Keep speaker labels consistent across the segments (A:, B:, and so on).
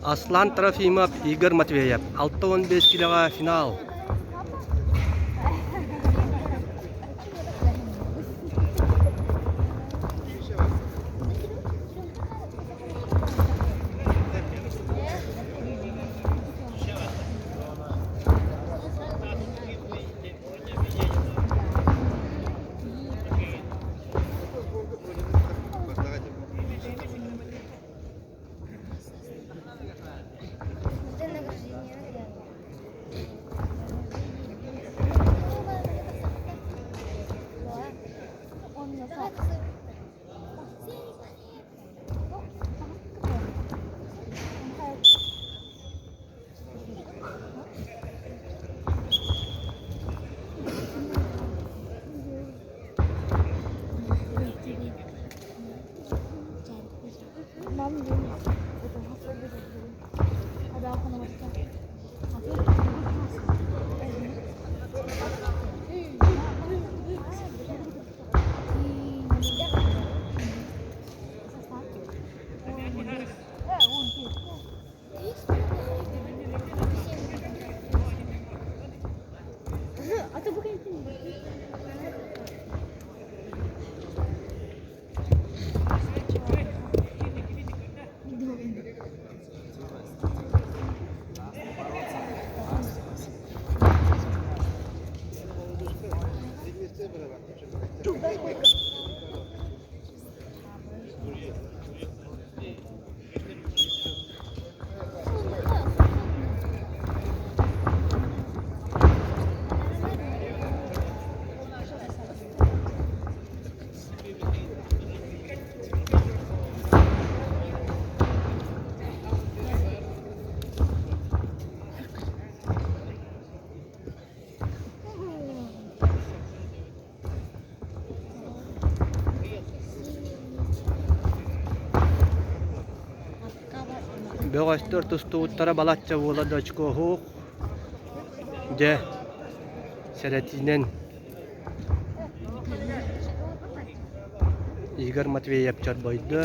A: Аслан Трофимов, Игорь Матвеев. 6-15 килога финал. Бөгөстөр тустууттара балачча буола дочко хук. Де серетинен Игорь Матвеев чарбойду.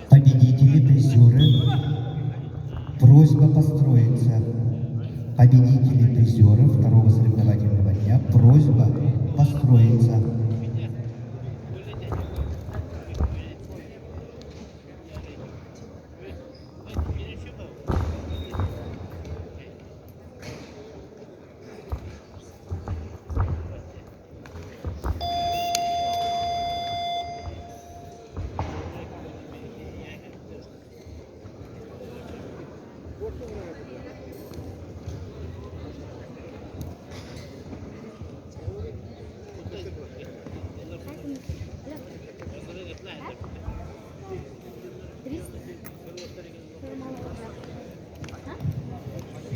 B: Победители, призеры, просьба построиться. Победители, призеры второго соревновательного дня, просьба построиться.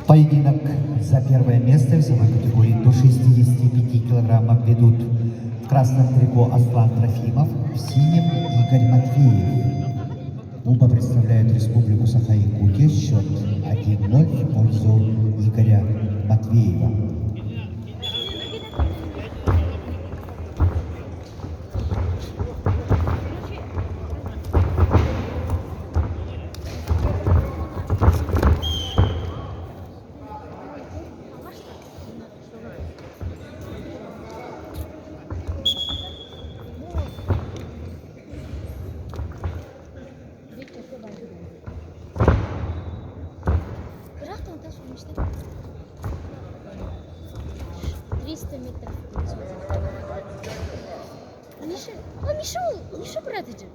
B: Поединок за первое место в весовой категории до 65 килограммов ведут в красном трико Аслан Трофимов, в синем Игорь Матвеев. Оба представляют Республику Саха-Якутия. Счет 1-0 в пользу Игоря Матвеева.
C: Миша, брат идет.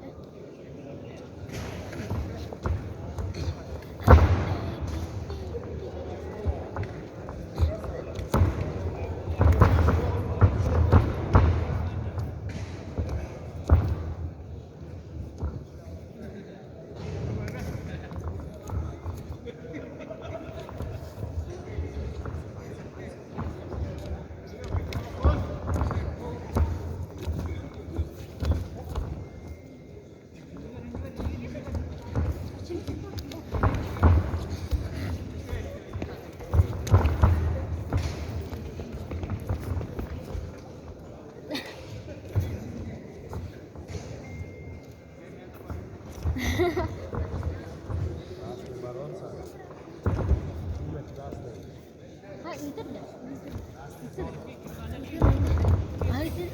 C: Ha, iyidir de. Haydi.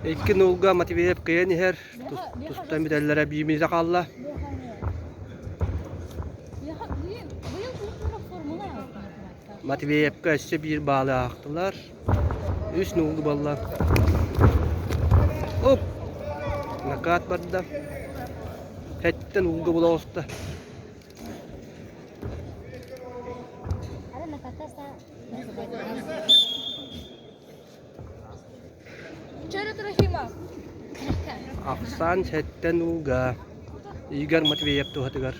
A: İlkin Ulga Matveyev kıyan her tusta medallere birimize kalla. Matveyev'e ise bir bağlı aktılar. Üç nulgu ballar. Hop! Nakat barda. Hetten ulgu bula olsa. Aksan hetten ulga. Igor Matveyev tuhatıgar.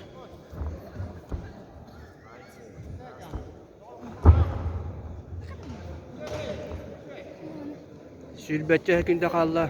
A: Sülbetçe hekinde kalla.